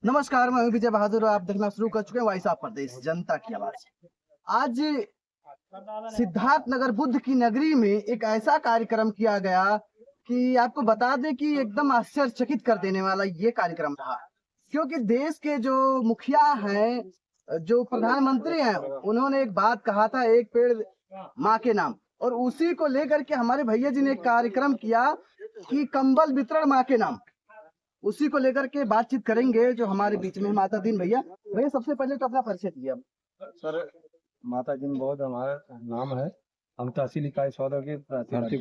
नमस्कार, मैं हूं विजय बहादुर और आप देखना शुरू कर चुके हैं वॉइस ऑफ प्रदेश जनता की आवाज। आज सिद्धार्थनगर बुद्ध की नगरी में एक ऐसा कार्यक्रम किया गया कि आपको बता दें कि एकदम आश्चर्यचकित कर देने वाला ये कार्यक्रम रहा। क्योंकि देश के जो मुखिया हैं, जो प्रधानमंत्री हैं, उन्होंने एक बात कहा था, एक पेड़ माँ के नाम, और उसी को लेकर के हमारे भैया जी ने एक कार्यक्रम किया कि कंबल वितरण माँ के नाम। उसी को लेकर के बातचीत करेंगे जो हमारे बीच में है माता दीन भैया। भैया सबसे पहले तो अपना परिचय दिया। सर, माता जी बहुत हमारा नाम है। हम तहसील इकाई सौदा के भारतीय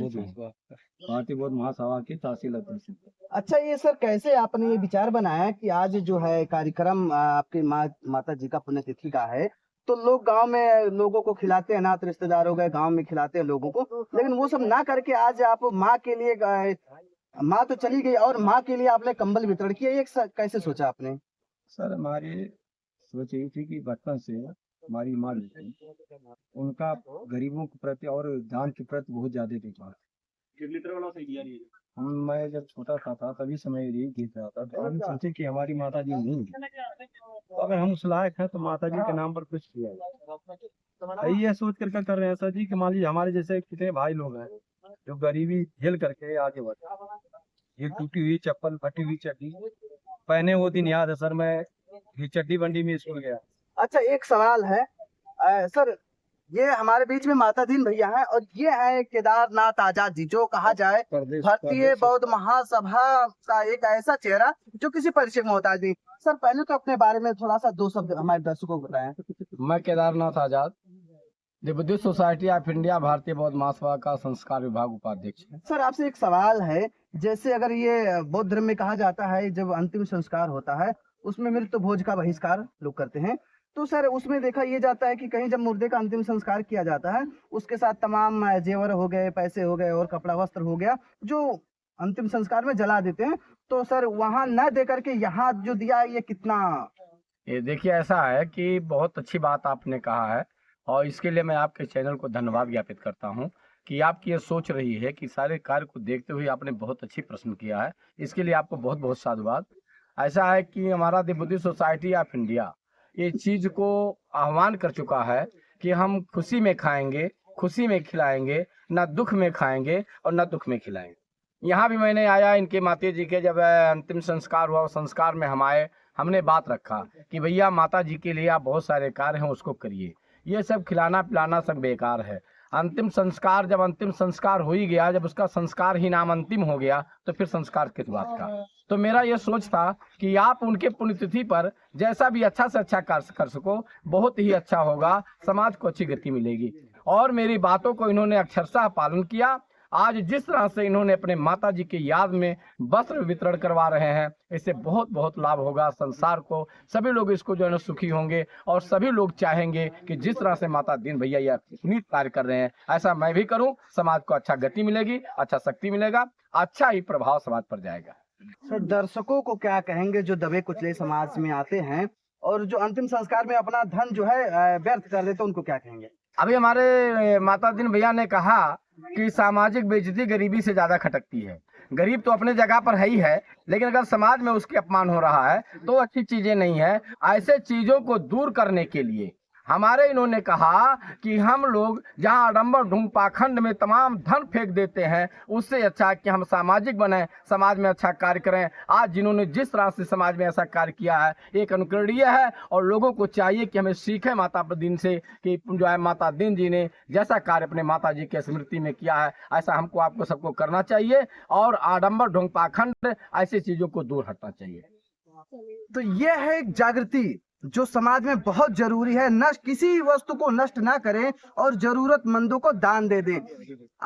बौद्ध महासभा की तहसील अध्यक्ष हैं। अच्छा, ये सर कैसे आपने ये विचार बनाया कि आज जो है कार्यक्रम आपके माता जी का पुण्यतिथि का है, तो लोग गांव में लोगों को खिलाते हैं, नात रिश्तेदार हो गए गांव में खिलाते हैं लोगों को, लेकिन वो सब ना करके आज आप माँ के लिए माँ तो चली गई और माँ के लिए आपने कंबल वितरण किया, ये कैसे सोचा आपने? सर, हमारी सोच यही थी कि बचपन से हमारी माँ जी थी, उनका गरीबों के प्रति और दान के प्रति बहुत ज्यादा देखभाल। मैं जब छोटा सा था तभी समय यही गीत रहा था, तो हम सोचे कि हमारी माता जी नहीं है, तो अगर हम उस लायक हैं तो माता जी के नाम पर कुछ किया जाए। ये सोच कर रहे हैं सर जी कि मान लीजिए हमारे जैसे कितने भाई लोग हैं जो गरीबी झेल करके आगे बढ़े। ये टूटी हुई चप्पल, फटी हुई चड्डी पहने वो दिन याद है सर, मैं ये चड्डी बंडी में स्कूल गया। अच्छा, एक सवाल है सर, ये हमारे बीच में माता दीन भैया हैं और ये है केदारनाथ आजाद जी, जो कहा जाए भारतीय बौद्ध महासभा का एक ऐसा चेहरा जो किसी परिचय में होता नहीं। सर, पहले तो अपने बारे में थोड़ा सा दो शब्द हमारे दर्शकों को बताएं। मैं Kedarnath Azad, the Buddhist society of India Bharatiya Bauddh महासभा का संस्कार विभाग उपाध्यक्ष है। सर, आपसे एक सवाल है, जैसे अगर ये बौद्ध धर्म में कहा जाता है जब अंतिम संस्कार होता है उसमें मृत्यु भोज का बहिष्कार लोग करते हैं, तो सर उसमें देखा ये जाता है कि कहीं जब मुर्दे का अंतिम संस्कार किया जाता है उसके साथ तमाम जेवर हो गए, पैसे हो गए और कपड़ा वस्त्र हो गया जो अंतिम संस्कार में जला देते हैं, तो सर वहां न दे करके यहाँ जो दिया ये कितना? ये देखिए, ऐसा है कि बहुत अच्छी बात आपने कहा है और इसके लिए मैं आपके चैनल को धन्यवाद ज्ञापित करता हूं कि आपकी ये सोच रही है कि सारे कार्य को देखते हुए आपने बहुत अच्छी प्रश्न किया है। इसके लिए आपको बहुत बहुत साधुवाद। ऐसा है कि हमारा the Buddhist society of India ये चीज को आह्वान कर चुका है कि हम खुशी में खाएंगे, खुशी में खिलाएंगे, न दुख में खाएंगे और न दुख में खिलाएंगे। यहाँ भी मैंने आया इनके माता जी के जब अंतिम संस्कार हुआ, संस्कार में हमने बात रखा कि भैया माता जी के लिए आप बहुत सारे कार्य हैं उसको करिए, ये सब खिलाना पिलाना सब बेकार है। अंतिम संस्कार जब अंतिम संस्कार हो ही गया, जब उसका संस्कार ही नाम अंतिम हो गया तो फिर संस्कार किस बात का। तो मेरा ये सोच था कि आप उनके पुण्यतिथि पर जैसा भी अच्छा से अच्छा कार्य कर सको, बहुत ही अच्छा होगा, समाज को अच्छी गति मिलेगी। और मेरी बातों को इन्होंने अक्षरशः पालन किया। आज जिस तरह से इन्होंने अपने माता जी की याद में वस्त्र वितरण करवा रहे हैं, इससे बहुत बहुत लाभ होगा संसार को। सभी लोग इसको जो है सुखी होंगे और सभी लोग चाहेंगे कि जिस तरह से माता दीन भैया यह पुनीत कार्य कर रहे हैं ऐसा मैं भी करूं। समाज को अच्छा गति मिलेगी, अच्छा शक्ति मिलेगा, अच्छा ही प्रभाव समाज पर जाएगा। सर, दर्शकों को क्या कहेंगे जो दबे कुचले समाज में आते हैं और जो अंतिम संस्कार में अपना धन जो है व्यर्थ कर देते हैं, उनको क्या कहेंगे? अभी हमारे माता दीन भैया ने कहा कि सामाजिक बेइज्जती गरीबी से ज्यादा खटकती है। गरीब तो अपने जगह पर है ही है, लेकिन अगर समाज में उसके अपमान हो रहा है तो अच्छी चीजें नहीं है। ऐसे चीजों को दूर करने के लिए हमारे इन्होंने कहा कि हम लोग जहां आडंबर ढूंढ पाखंड में तमाम धन फेंक देते हैं, उससे अच्छा कि हम सामाजिक बने, समाज में अच्छा कार्य करें। आज जिन्होंने जिस तरह से समाज में ऐसा कार्य किया है एक अनुकरणीय है और लोगों को चाहिए कि हमें सीखें माता दीन से कि जो है माता दीन जी ने जैसा कार्य अपने माता जी के स्मृति में किया है ऐसा हमको आपको सबको करना चाहिए और आडंबर ढोंग पाखंड ऐसी चीजों को दूर हटना चाहिए। तो यह है एक जागृति जो समाज में बहुत जरूरी है। नष्ट किसी वस्तु को नष्ट ना करें और जरूरतमंदों को दान दे दें।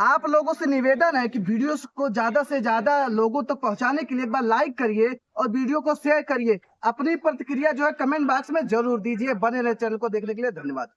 आप लोगों से निवेदन है कि वीडियो को ज्यादा से ज्यादा लोगों तक पहुंचाने के लिए एक बार लाइक करिए और वीडियो को शेयर करिए। अपनी प्रतिक्रिया जो है कमेंट बॉक्स में जरूर दीजिए। बने रहे चैनल को देखने के लिए धन्यवाद।